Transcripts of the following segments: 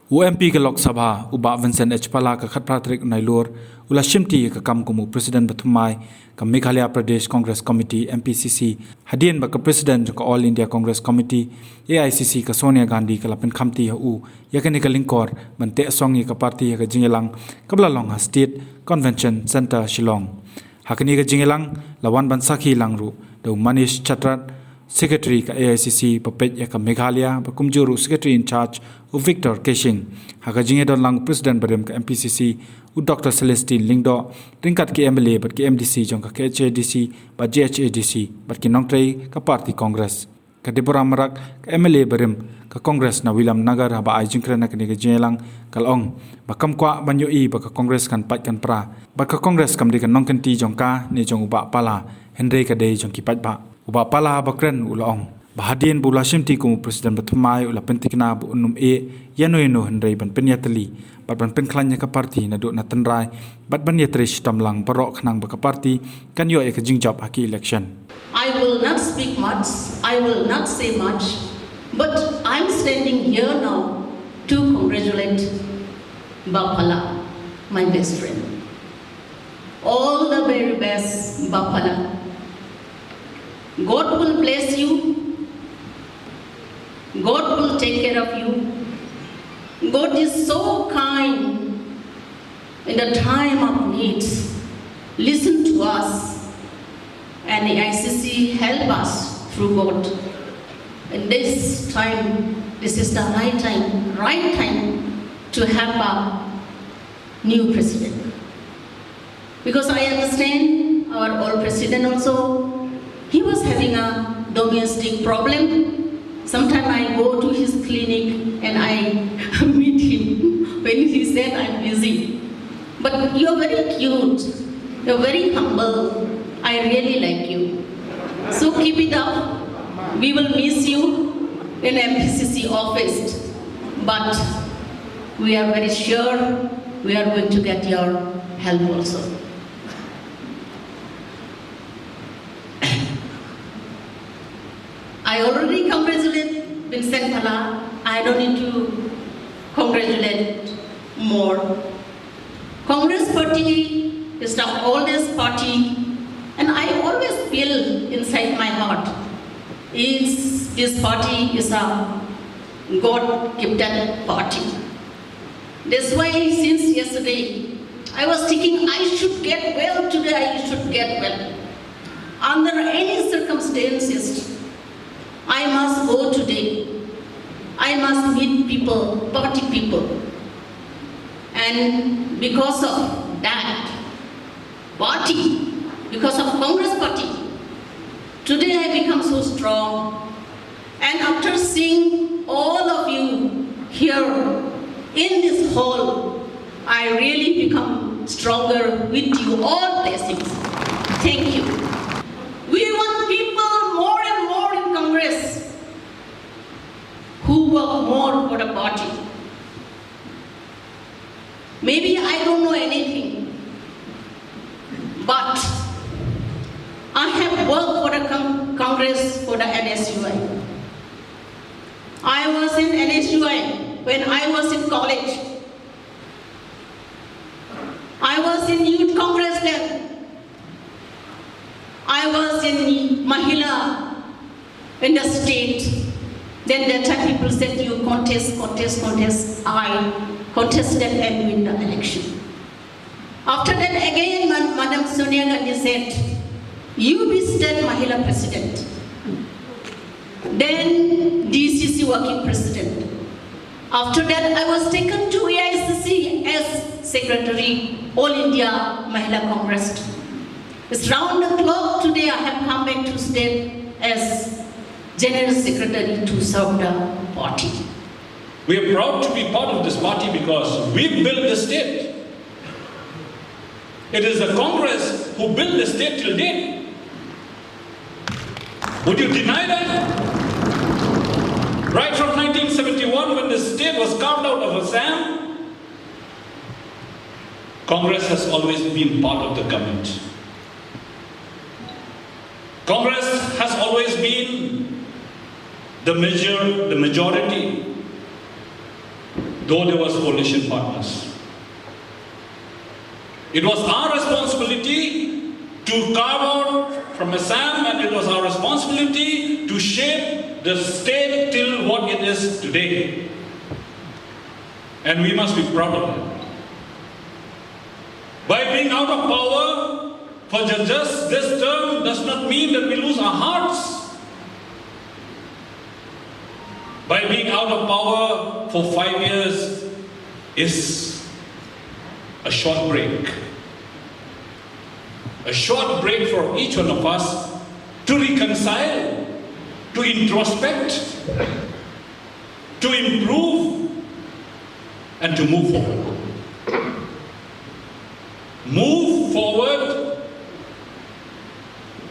UMP ke Lok Sabha uba Vincent H Pala ka khatpratrik nailur ula shimti ka kam kumu President Bathumai ka Meghalaya Pradesh Congress Committee MPCC hadien ba ka President ka All India Congress Committee AICC ka Sonia Gandhi ka lapin khamti ha u yakani ka lingkor bante songi ka party ka jingelang kabla long ha State Convention Center Shillong hakani ka jingelang lawan ban sakhi langru do Manish Chatrat Secretary ka AICC papet ya ka Meghalaya ba kumjuru Secretary in charge u Victor Keshing haka jinge don lang President badem ka MPCC u Dr Celestine Lingdo ringkat ki MLA bat ki MDC jong ka HADC ba GHADC bat ki nongtrei ka Party Congress ka Debora Marak ka MLA badem ka Congress na William Nagar ba ajing krena kini ka jingelang kalong ba kamkwa banyo i ba ka Congress kan pat kan pra ba ka Congress kam di kan nongkan ti jong ka ni jong uba pala hynrei ka dei jong ki pat ba uba pala bakren ulaong bahadien bula shimti kumu President Bathumai ula pentikna bu unum yano hynrei ban penyatali bat ban penklanya ka parti na do na tenrai bat ban yatrish tamlang barok khnang ba ka parti kan yo ek jingjap haki election. I will not speak much, I will not say much, but I'm standing here now to congratulate Bapala, my best friend. All the very best, Bapala. God will bless you. God will take care of you. God is so kind in the time of needs. Listen to us, and the ICC help us through God. In this time, this is the right time to have a new president. Because I understand our old president also, he was having a domestic problem. Sometimes I go to his clinic and I meet him when he said I'm busy. But you're very cute, you're very humble. I really like you. So keep it up. We will miss you in MPCC office. But we are very sure we are going to get your help also. I already congratulate Vincent Pala. I don't need to congratulate more. Congress party is the oldest party, and I always feel inside my heart this party is a God-gifted party. That's why since yesterday I was thinking I should get well today, I should get well. Under any circumstances, I must go today. I must meet people, party people. And because of that party, because of Congress party, today I become so strong. And after seeing all of you here in this hall, I really become stronger with you all blessings. Thank you. We want people more and more in Congress who work more for the party. Maybe I don't know anything, but I have worked for the Congress for the NSUI. I was in NSUI when I was in college. I was in Youth Congress then. I was in Mahila in the state. Then that time people said you contest. I contested and win the election. After that again Madam Sonia Gandhi said, you be state Mahila president. Then DCC working president. After that I was taken to AICC as secretary, All India Mahila Congress. It's round the clock today I have come back to state as General Secretary to serve the party. We are proud to be part of this party because we built the state. It is the Congress who built the state till date. Would you deny that? Right from 1971 when the state was carved out of Assam, Congress has always been part of the government. Congress has always been the majority. though there was coalition partners. It was our responsibility to carve out from Assam, and it was our responsibility to shape the state till what it is today. And we must be proud of it. By being out of power for just this term does not mean that we lose our hearts. By being out of power for 5 years is a short break. A short break for each one of us to reconcile, to introspect, to improve, and to move forward. Move forward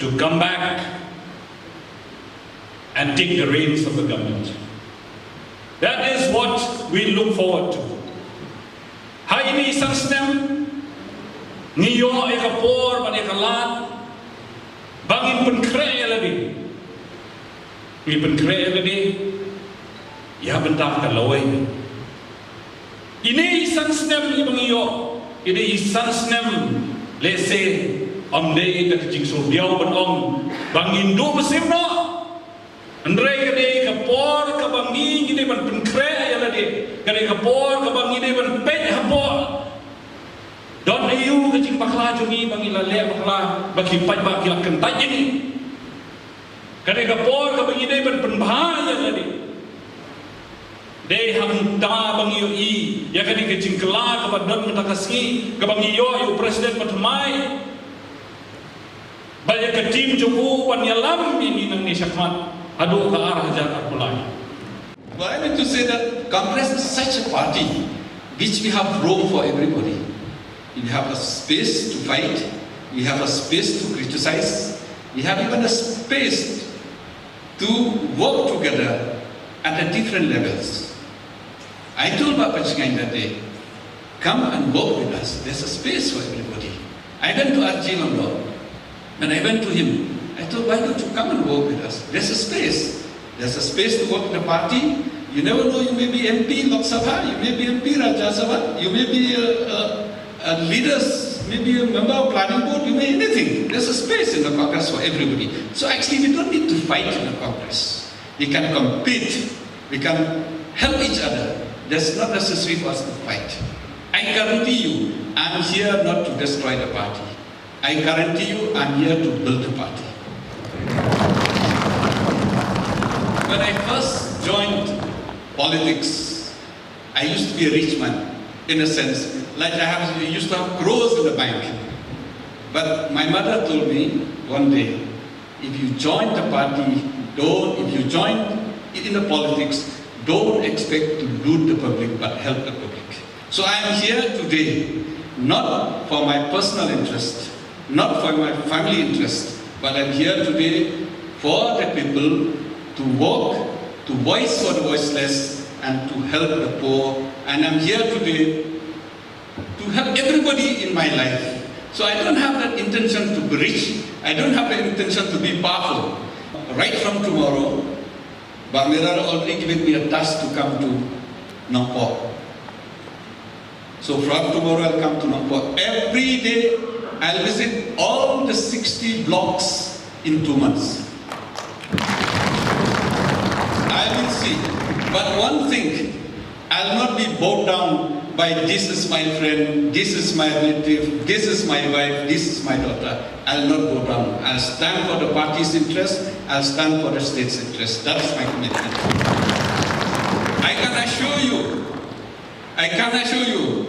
to come back and take the reins of the government. That is what we look forward to. Hai ini isang snem, niyo ekapor pan ekalat, bangin penkre lagi, ni penkre lagi, ya bentak kalawai. Ini isang snem ibang iyo, ini isang snem lese amdei tak jingsul diau benong, bangin do mesimno. Hynrei kadai kapor kabangi gini ban penkre ya lagi, kadai kapor kabangi gini ban pet hapor. Don ayu kecing bakla jungi bangi lale bakla bagi pai bagi kentai ini. Kadai kapor kabangi gini ban penbahaya lagi. Dei ham ta bangi yo I ya kadai kecing kela kapadon mentakasi kabangi yo presiden matmai. Banyak ketim joku wan yalam ini nang ni syakmat. Aduh ke arah jalan mulai. Well, I mean to say that Congress is such a party which we have room for everybody. We have a space to fight, we have a space to criticize, we have even a space to work together at the different levels. I told Bapa Chingai that day, come and work with us, there's a space for everybody. I went to Arjun Lord. When I went to him, I thought, why don't you come and work with us? There's a space. There's a space to work in the party. You never know, you may be MP Lok Sabha, you may be MP Rajya Sabha, you may be a leaders, maybe a member of planning board, you may anything. There's a space in the Congress for everybody. So actually we don't need to fight in the Congress. We can compete, we can help each other. That's not necessary for us to fight. I guarantee you, I'm here not to destroy the party. I guarantee you, I'm here to build the party. When I first joined politics, I used to be a rich man, in a sense. Like I used to have crores in the bank. But my mother told me one day, if you join the party, if you join in the politics, don't expect to loot the public, but help the public. So I am here today, not for my personal interest, not for my family interest, but I'm here today for the people to work, to voice for the voiceless, and to help the poor. And I'm here today to help everybody in my life. So I don't have that intention to be rich. I don't have the intention to be powerful. Right from tomorrow, Bamira already given me a task to come to Nongpor. So from tomorrow I'll come to Nongpor. Every day I'll visit all the 60 blocks in 2 months. I will see. But one thing, I'll not be bowed down by this is my friend, this is my relative, this is my wife, this is my daughter. I'll not bow down. I'll stand for the party's interest, I'll stand for the state's interest. That's my commitment. I can assure you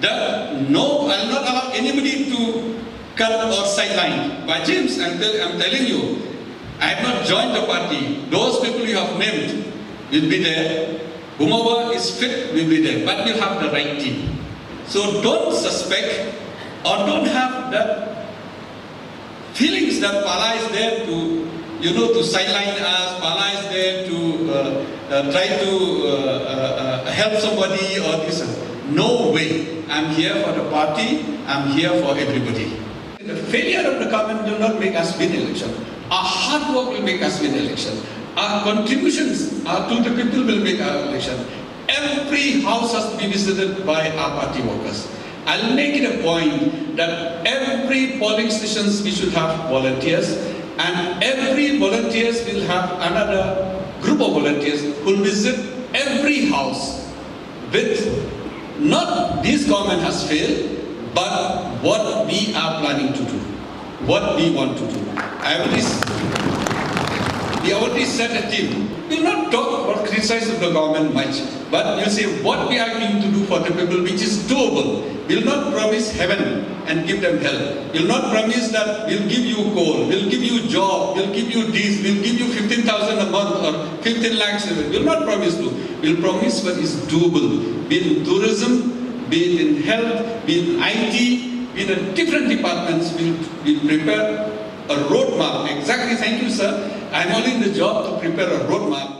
that no, I'll not allow anybody to cut or sideline. By James, I'm telling you, I have not joined the party. Those people you have named will be there. Whomever is fit will be there, but you have the right team. So don't suspect or don't have that feelings that Pala is there to sideline us. Pala is there to try to help somebody or this. No way. I'm here for the party. I'm here for everybody. The failure of the government will not make us win election. Our hard work will make us win election. Our contributions to the people will make our election. every house has to be visited by our party workers. I'll make it a point that every polling stations we should have volunteers, and every volunteers will have another group of volunteers who will visit every house with not this government has failed, but what we are planning to do, what we want to do. We already set a team. We'll not talk or criticize the government much, but we'll say what we are going to do for the people which is doable. We'll not promise heaven and give them hell. We'll not promise that we'll give you coal, we'll give you job, we'll give you this, we'll give you 15,000 a month or 15 lakhs. We'll not promise to. We'll promise what is doable. Be it in tourism, be it in health, be it in IT, be it in different departments. We'll prepare a roadmap. Exactly, thank you, sir. I'm only in the job to prepare a roadmap.